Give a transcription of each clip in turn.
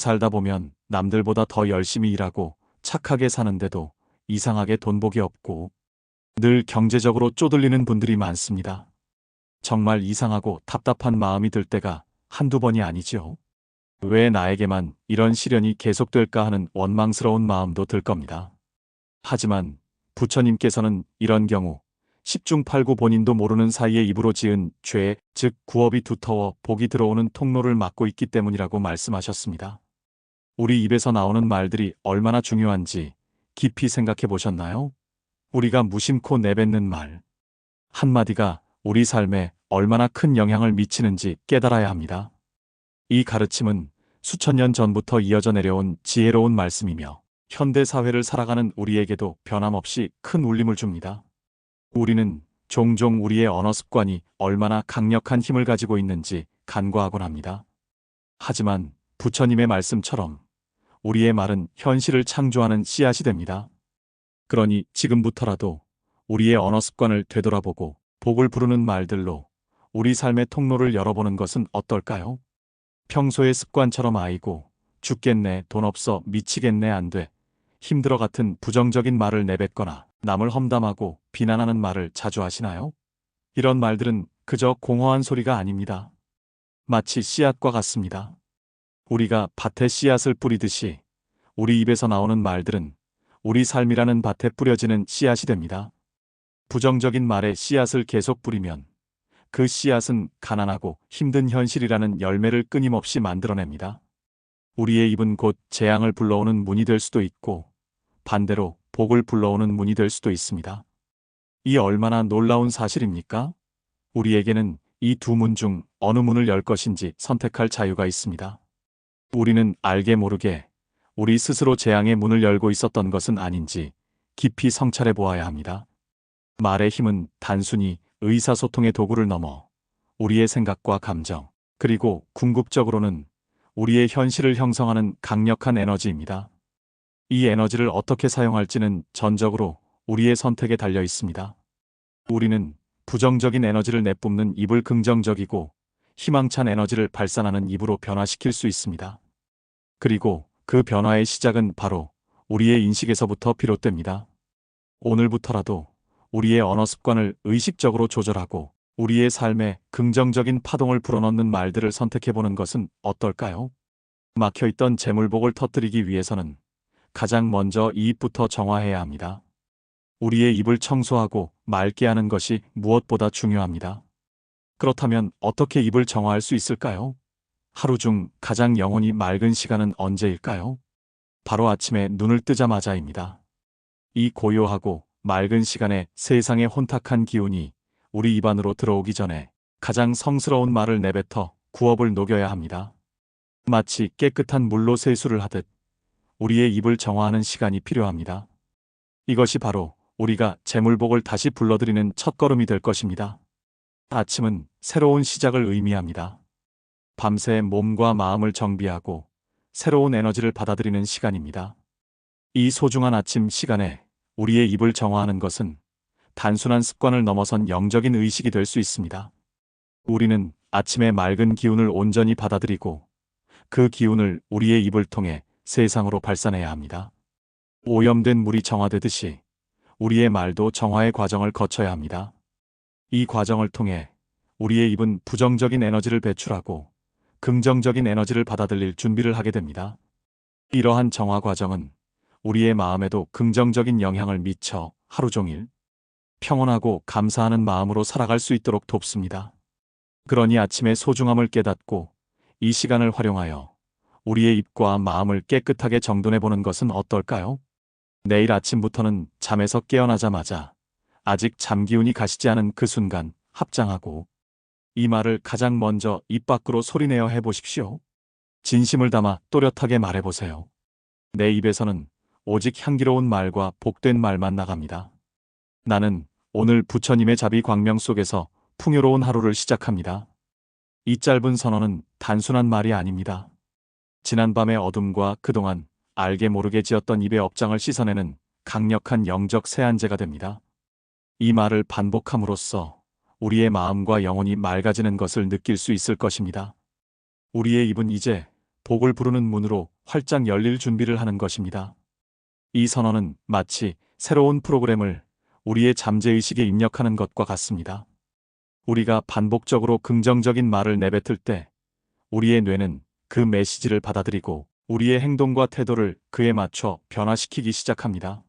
살다 보면 남들보다 더 열심히 일하고 착하게 사는데도 이상하게 돈복이 없고 늘 경제적으로 쪼들리는 분들이 많습니다. 정말 이상하고 답답한 마음이 들 때가 한두 번이 아니지요. 왜 나에게만 이런 시련이 계속될까 하는 원망스러운 마음도 들 겁니다. 하지만 부처님께서는 이런 경우 10중 8구 본인도 모르는 사이에 입으로 지은 죄, 즉 구업이 두터워 복이 들어오는 통로를 막고 있기 때문이라고 말씀하셨습니다. 우리 입에서 나오는 말들이 얼마나 중요한지 깊이 생각해 보셨나요? 우리가 무심코 내뱉는 말 한마디가 우리 삶에 얼마나 큰 영향을 미치는지 깨달아야 합니다. 이 가르침은 수천 년 전부터 이어져 내려온 지혜로운 말씀이며 현대 사회를 살아가는 우리에게도 변함없이 큰 울림을 줍니다. 우리는 종종 우리의 언어 습관이 얼마나 강력한 힘을 가지고 있는지 간과하곤 합니다. 하지만 부처님의 말씀처럼 우리의 말은 현실을 창조하는 씨앗이 됩니다. 그러니 지금부터라도 우리의 언어 습관을 되돌아보고 복을 부르는 말들로 우리 삶의 통로를 열어보는 것은 어떨까요? 평소의 습관처럼 아이고, 죽겠네, 돈 없어, 미치겠네, 안 돼, 힘들어 같은 부정적인 말을 내뱉거나 남을 험담하고 비난하는 말을 자주 하시나요? 이런 말들은 그저 공허한 소리가 아닙니다. 마치 씨앗과 같습니다. 우리가 밭에 씨앗을 뿌리듯이 우리 입에서 나오는 말들은 우리 삶이라는 밭에 뿌려지는 씨앗이 됩니다. 부정적인 말에 씨앗을 계속 뿌리면 그 씨앗은 가난하고 힘든 현실이라는 열매를 끊임없이 만들어냅니다. 우리의 입은 곧 재앙을 불러오는 문이 될 수도 있고 반대로 복을 불러오는 문이 될 수도 있습니다. 이 얼마나 놀라운 사실입니까? 우리에게는 이 두 문 중 어느 문을 열 것인지 선택할 자유가 있습니다. 우리는 알게 모르게 우리 스스로 재앙의 문을 열고 있었던 것은 아닌지 깊이 성찰해 보아야 합니다. 말의 힘은 단순히 의사소통의 도구를 넘어 우리의 생각과 감정, 그리고 궁극적으로는 우리의 현실을 형성하는 강력한 에너지입니다. 이 에너지를 어떻게 사용할지는 전적으로 우리의 선택에 달려 있습니다. 우리는 부정적인 에너지를 내뿜는 입을 긍정적이고 희망찬 에너지를 발산하는 입으로 변화시킬 수 있습니다. 그리고 그 변화의 시작은 바로 우리의 인식에서부터 비롯됩니다. 오늘부터라도 우리의 언어 습관을 의식적으로 조절하고 우리의 삶에 긍정적인 파동을 불어넣는 말들을 선택해보는 것은 어떨까요? 막혀있던 재물복을 터뜨리기 위해서는 가장 먼저 이 입부터 정화해야 합니다. 우리의 입을 청소하고 맑게 하는 것이 무엇보다 중요합니다. 그렇다면 어떻게 입을 정화할 수 있을까요? 하루 중 가장 영혼이 맑은 시간은 언제일까요? 바로 아침에 눈을 뜨자마자입니다. 이 고요하고 맑은 시간에 세상의 혼탁한 기운이 우리 입 안으로 들어오기 전에 가장 성스러운 말을 내뱉어 구업을 녹여야 합니다. 마치 깨끗한 물로 세수를 하듯 우리의 입을 정화하는 시간이 필요합니다. 이것이 바로 우리가 재물복을 다시 불러들이는 첫걸음이 될 것입니다. 아침은 새로운 시작을 의미합니다. 밤새 몸과 마음을 정비하고 새로운 에너지를 받아들이는 시간입니다. 이 소중한 아침 시간에 우리의 입을 정화하는 것은 단순한 습관을 넘어선 영적인 의식이 될 수 있습니다. 우리는 아침의 맑은 기운을 온전히 받아들이고 그 기운을 우리의 입을 통해 세상으로 발산해야 합니다. 오염된 물이 정화되듯이 우리의 말도 정화의 과정을 거쳐야 합니다. 이 과정을 통해 우리의 입은 부정적인 에너지를 배출하고 긍정적인 에너지를 받아들일 준비를 하게 됩니다. 이러한 정화 과정은 우리의 마음에도 긍정적인 영향을 미쳐 하루 종일 평온하고 감사하는 마음으로 살아갈 수 있도록 돕습니다. 그러니 아침의 소중함을 깨닫고 이 시간을 활용하여 우리의 입과 마음을 깨끗하게 정돈해보는 것은 어떨까요? 내일 아침부터는 잠에서 깨어나자마자 아직 잠기운이 가시지 않은 그 순간 합장하고 이 말을 가장 먼저 입 밖으로 소리내어 해보십시오. 진심을 담아 또렷하게 말해보세요. 내 입에서는 오직 향기로운 말과 복된 말만 나갑니다. 나는 오늘 부처님의 자비 광명 속에서 풍요로운 하루를 시작합니다. 이 짧은 선언은 단순한 말이 아닙니다. 지난밤의 어둠과 그동안 알게 모르게 지었던 입의 업장을 씻어내는 강력한 영적 세안제가 됩니다. 이 말을 반복함으로써 우리의 마음과 영혼이 맑아지는 것을 느낄 수 있을 것입니다. 우리의 입은 이제 복을 부르는 문으로 활짝 열릴 준비를 하는 것입니다. 이 선언은 마치 새로운 프로그램을 우리의 잠재의식에 입력하는 것과 같습니다. 우리가 반복적으로 긍정적인 말을 내뱉을 때 우리의 뇌는 그 메시지를 받아들이고 우리의 행동과 태도를 그에 맞춰 변화시키기 시작합니다.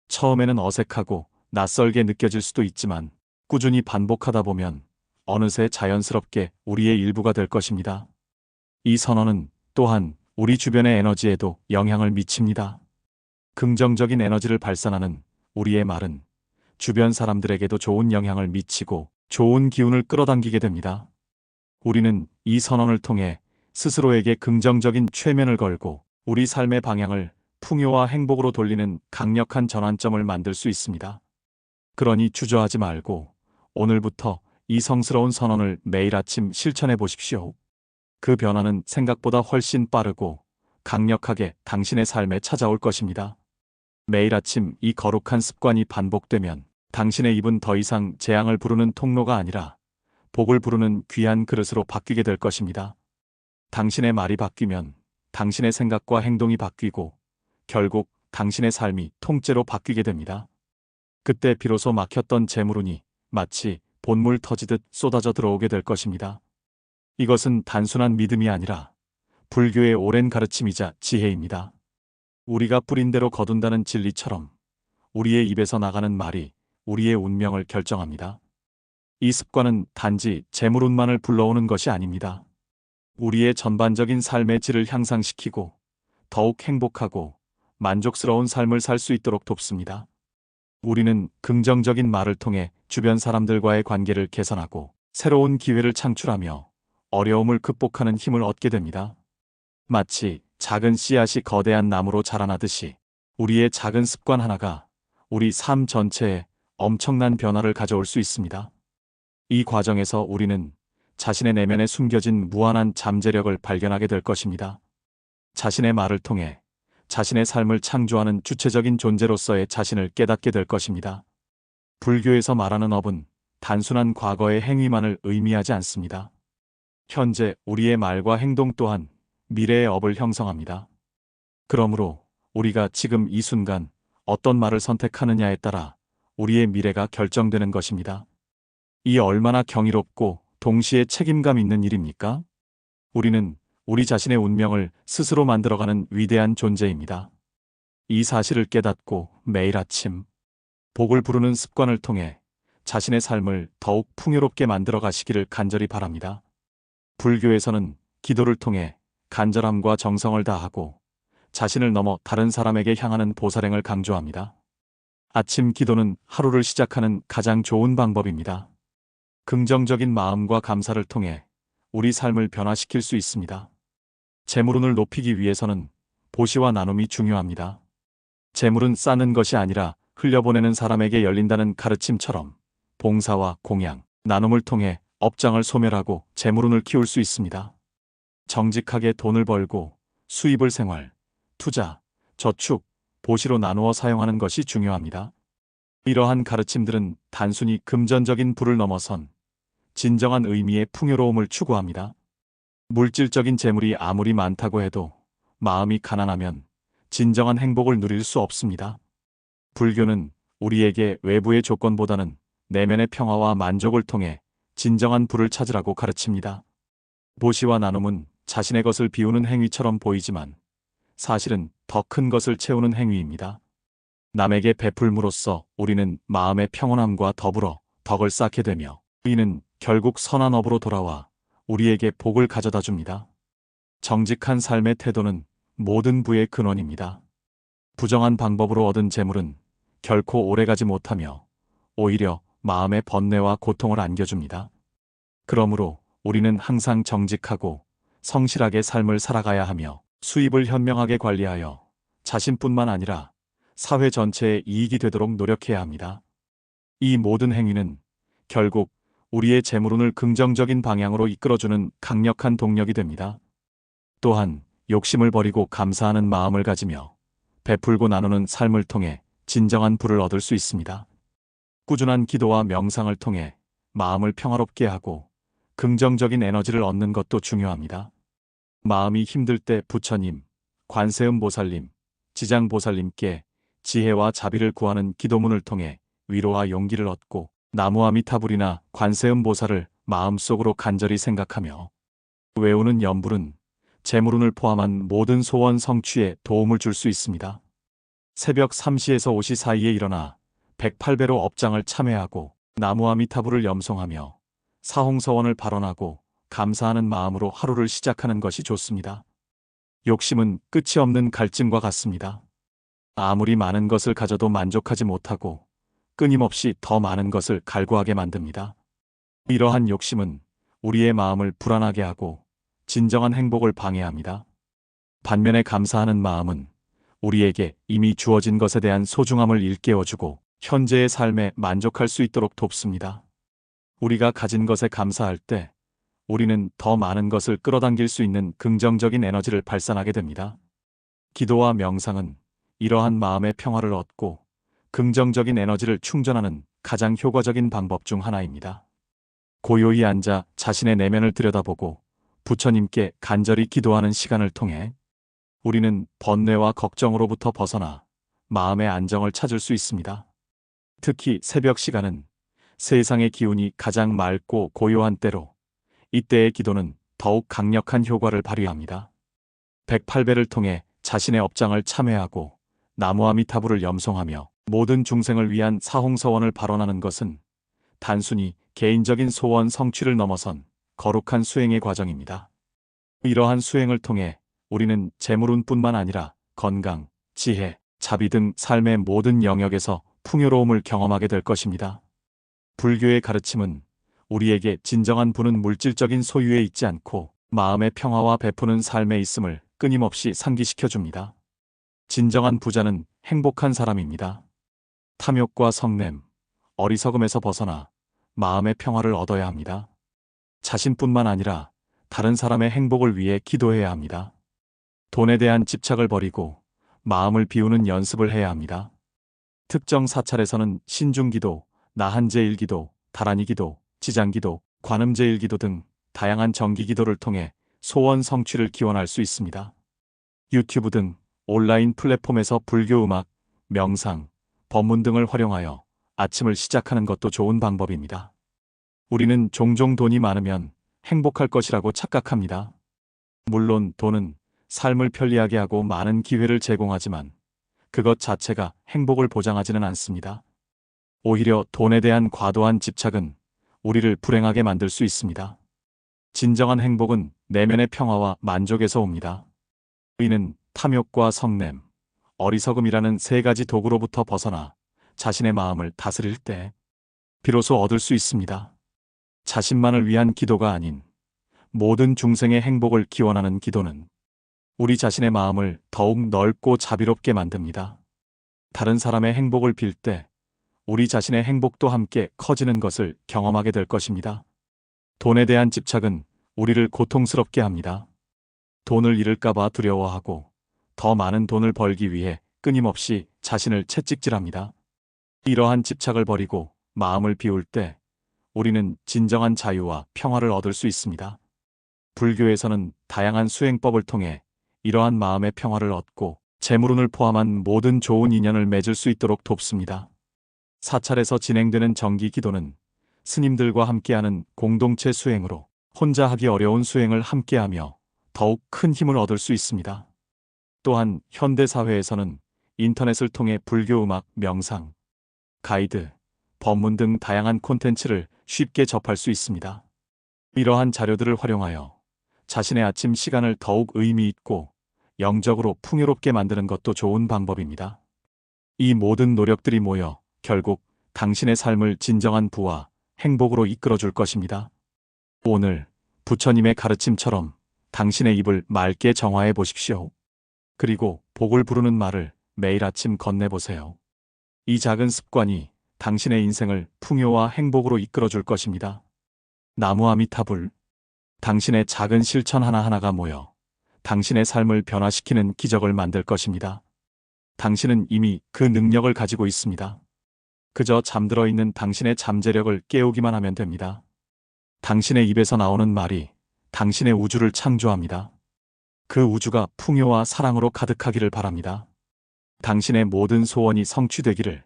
처음에는 어색하고 낯설게 느껴질 수도 있지만 꾸준히 반복하다 보면 어느새 자연스럽게 우리의 일부가 될 것입니다. 이 선언은 또한 우리 주변의 에너지에도 영향을 미칩니다. 긍정적인 에너지를 발산하는 우리의 말은 주변 사람들에게도 좋은 영향을 미치고 좋은 기운을 끌어당기게 됩니다. 우리는 이 선언을 통해 스스로에게 긍정적인 최면을 걸고 우리 삶의 방향을 풍요와 행복으로 돌리는 강력한 전환점을 만들 수 있습니다. 그러니 주저하지 말고 오늘부터 이 성스러운 선언을 매일 아침 실천해 보십시오. 그 변화는 생각보다 훨씬 빠르고 강력하게 당신의 삶에 찾아올 것입니다. 매일 아침 이 거룩한 습관이 반복되면 당신의 입은 더 이상 재앙을 부르는 통로가 아니라 복을 부르는 귀한 그릇으로 바뀌게 될 것입니다. 당신의 말이 바뀌면 당신의 생각과 행동이 바뀌고 결국 당신의 삶이 통째로 바뀌게 됩니다. 그때 비로소 막혔던 재물운이 마치 본물 터지듯 쏟아져 들어오게 될 것입니다. 이것은 단순한 믿음이 아니라 불교의 오랜 가르침이자 지혜입니다. 우리가 뿌린 대로 거둔다는 진리처럼 우리의 입에서 나가는 말이 우리의 운명을 결정합니다. 이 습관은 단지 재물운만을 불러오는 것이 아닙니다. 우리의 전반적인 삶의 질을 향상시키고 더욱 행복하고 만족스러운 삶을 살 수 있도록 돕습니다. 우리는 긍정적인 말을 통해 주변 사람들과의 관계를 개선하고 새로운 기회를 창출하며 어려움을 극복하는 힘을 얻게 됩니다. 마치 작은 씨앗이 거대한 나무로 자라나듯이 우리의 작은 습관 하나가 우리 삶 전체에 엄청난 변화를 가져올 수 있습니다. 이 과정에서 우리는 자신의 내면에 숨겨진 무한한 잠재력을 발견하게 될 것입니다. 자신의 말을 통해 자신의 삶을 창조하는 주체적인 존재로서의 자신을 깨닫게 될 것입니다. 불교에서 말하는 업은 단순한 과거의 행위만을 의미하지 않습니다. 현재 우리의 말과 행동 또한 미래의 업을 형성합니다. 그러므로 우리가 지금 이 순간 어떤 말을 선택하느냐에 따라 우리의 미래가 결정되는 것입니다. 이 얼마나 경이롭고 동시에 책임감 있는 일입니까? 우리는 우리 자신의 운명을 스스로 만들어가는 위대한 존재입니다. 이 사실을 깨닫고 매일 아침 복을 부르는 습관을 통해 자신의 삶을 더욱 풍요롭게 만들어 가시기를 간절히 바랍니다. 불교에서는 기도를 통해 간절함과 정성을 다하고 자신을 넘어 다른 사람에게 향하는 보살행을 강조합니다. 아침 기도는 하루를 시작하는 가장 좋은 방법입니다. 긍정적인 마음과 감사를 통해 우리 삶을 변화시킬 수 있습니다. 재물운을 높이기 위해서는 보시와 나눔이 중요합니다. 재물은 쌓는 것이 아니라 흘려보내는 사람에게 열린다는 가르침처럼 봉사와 공양, 나눔을 통해 업장을 소멸하고 재물운을 키울 수 있습니다. 정직하게 돈을 벌고 수입을 생활, 투자, 저축, 보시로 나누어 사용하는 것이 중요합니다. 이러한 가르침들은 단순히 금전적인 부를 넘어선 진정한 의미의 풍요로움을 추구합니다. 물질적인 재물이 아무리 많다고 해도 마음이 가난하면 진정한 행복을 누릴 수 없습니다. 불교는 우리에게 외부의 조건보다는 내면의 평화와 만족을 통해 진정한 부를 찾으라고 가르칩니다. 보시와 나눔은 자신의 것을 비우는 행위처럼 보이지만 사실은 더 큰 것을 채우는 행위입니다. 남에게 베풀므로써 우리는 마음의 평온함과 더불어 덕을 쌓게 되며 이는 결국 선한 업으로 돌아와 우리에게 복을 가져다 줍니다. 정직한 삶의 태도는 모든 부의 근원입니다. 부정한 방법으로 얻은 재물은 결코 오래가지 못하며 오히려 마음의 번뇌와 고통을 안겨줍니다. 그러므로 우리는 항상 정직하고 성실하게 삶을 살아가야 하며 수입을 현명하게 관리하여 자신뿐만 아니라 사회 전체에 이익이 되도록 노력해야 합니다. 이 모든 행위는 결국 우리의 재물운을 긍정적인 방향으로 이끌어주는 강력한 동력이 됩니다. 또한 욕심을 버리고 감사하는 마음을 가지며 베풀고 나누는 삶을 통해 진정한 부를 얻을 수 있습니다. 꾸준한 기도와 명상을 통해 마음을 평화롭게 하고 긍정적인 에너지를 얻는 것도 중요합니다. 마음이 힘들 때 부처님, 관세음보살님, 지장보살님께 지혜와 자비를 구하는 기도문을 통해 위로와 용기를 얻고 나무아미타불이나 관세음보살을 마음속으로 간절히 생각하며 외우는 연불은 재물운을 포함한 모든 소원 성취에 도움을 줄 수 있습니다. 새벽 3시에서 5시 사이에 일어나 108배로 업장을 참회하고 나무아미타불을 염송하며 사홍서원을 발언하고 감사하는 마음으로 하루를 시작하는 것이 좋습니다. 욕심은 끝이 없는 갈증과 같습니다. 아무리 많은 것을 가져도 만족하지 못하고 끊임없이 더 많은 것을 갈구하게 만듭니다. 이러한 욕심은 우리의 마음을 불안하게 하고 진정한 행복을 방해합니다. 반면에 감사하는 마음은 우리에게 이미 주어진 것에 대한 소중함을 일깨워주고 현재의 삶에 만족할 수 있도록 돕습니다. 우리가 가진 것에 감사할 때 우리는 더 많은 것을 끌어당길 수 있는 긍정적인 에너지를 발산하게 됩니다. 기도와 명상은 이러한 마음의 평화를 얻고 긍정적인 에너지를 충전하는 가장 효과적인 방법 중 하나입니다. 고요히 앉아 자신의 내면을 들여다보고 부처님께 간절히 기도하는 시간을 통해 우리는 번뇌와 걱정으로부터 벗어나 마음의 안정을 찾을 수 있습니다. 특히 새벽 시간은 세상의 기운이 가장 맑고 고요한 때로 이때의 기도는 더욱 강력한 효과를 발휘합니다. 108배를 통해 자신의 업장을 참회하고 나무아미타불을 염송하며 모든 중생을 위한 사홍서원을 발언하는 것은 단순히 개인적인 소원 성취를 넘어선 거룩한 수행의 과정입니다. 이러한 수행을 통해 우리는 재물운뿐만 아니라 건강, 지혜, 자비 등 삶의 모든 영역에서 풍요로움을 경험하게 될 것입니다. 불교의 가르침은 우리에게 진정한 부는 물질적인 소유에 있지 않고 마음의 평화와 베푸는 삶에 있음을 끊임없이 상기시켜 줍니다. 진정한 부자는 행복한 사람입니다. 탐욕과 성냄, 어리석음에서 벗어나 마음의 평화를 얻어야 합니다. 자신뿐만 아니라 다른 사람의 행복을 위해 기도해야 합니다. 돈에 대한 집착을 버리고 마음을 비우는 연습을 해야 합니다. 특정 사찰에서는 신중기도, 나한제일기도, 다란이기도, 지장기도, 관음제일기도 등 다양한 정기기도를 통해 소원 성취를 기원할 수 있습니다. 유튜브 등 온라인 플랫폼에서 불교 음악, 명상, 법문 등을 활용하여 아침을 시작하는 것도 좋은 방법입니다. 우리는 종종 돈이 많으면 행복할 것이라고 착각합니다. 물론 돈은 삶을 편리하게 하고 많은 기회를 제공하지만 그것 자체가 행복을 보장하지는 않습니다. 오히려 돈에 대한 과도한 집착은 우리를 불행하게 만들 수 있습니다. 진정한 행복은 내면의 평화와 만족에서 옵니다. 이는 탐욕과 성냄, 어리석음이라는 세 가지 도구로부터 벗어나 자신의 마음을 다스릴 때 비로소 얻을 수 있습니다. 자신만을 위한 기도가 아닌 모든 중생의 행복을 기원하는 기도는 우리 자신의 마음을 더욱 넓고 자비롭게 만듭니다. 다른 사람의 행복을 빌 때 우리 자신의 행복도 함께 커지는 것을 경험하게 될 것입니다. 돈에 대한 집착은 우리를 고통스럽게 합니다. 돈을 잃을까봐 두려워하고 더 많은 돈을 벌기 위해 끊임없이 자신을 채찍질합니다. 이러한 집착을 버리고 마음을 비울 때 우리는 진정한 자유와 평화를 얻을 수 있습니다. 불교에서는 다양한 수행법을 통해 이러한 마음의 평화를 얻고 재물운을 포함한 모든 좋은 인연을 맺을 수 있도록 돕습니다. 사찰에서 진행되는 정기 기도는 스님들과 함께하는 공동체 수행으로 혼자 하기 어려운 수행을 함께하며 더욱 큰 힘을 얻을 수 있습니다. 또한 현대사회에서는 인터넷을 통해 불교 음악, 명상, 가이드, 법문 등 다양한 콘텐츠를 쉽게 접할 수 있습니다. 이러한 자료들을 활용하여 자신의 아침 시간을 더욱 의미 있고 영적으로 풍요롭게 만드는 것도 좋은 방법입니다. 이 모든 노력들이 모여 결국 당신의 삶을 진정한 부와 행복으로 이끌어줄 것입니다. 오늘 부처님의 가르침처럼 당신의 입을 맑게 정화해 보십시오. 그리고 복을 부르는 말을 매일 아침 건네보세요. 이 작은 습관이 당신의 인생을 풍요와 행복으로 이끌어줄 것입니다. 나무아미타불. 당신의 작은 실천 하나하나가 모여 당신의 삶을 변화시키는 기적을 만들 것입니다. 당신은 이미 그 능력을 가지고 있습니다. 그저 잠들어 있는 당신의 잠재력을 깨우기만 하면 됩니다. 당신의 입에서 나오는 말이 당신의 우주를 창조합니다. 그 우주가 풍요와 사랑으로 가득하기를 바랍니다. 당신의 모든 소원이 성취되기를,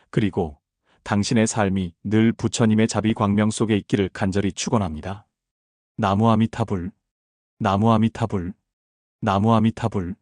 그리고 당신의 삶이 늘 부처님의 자비 광명 속에 있기를 간절히 축원합니다. 나무 아미타불, 나무 아미타불, 나무 아미타불.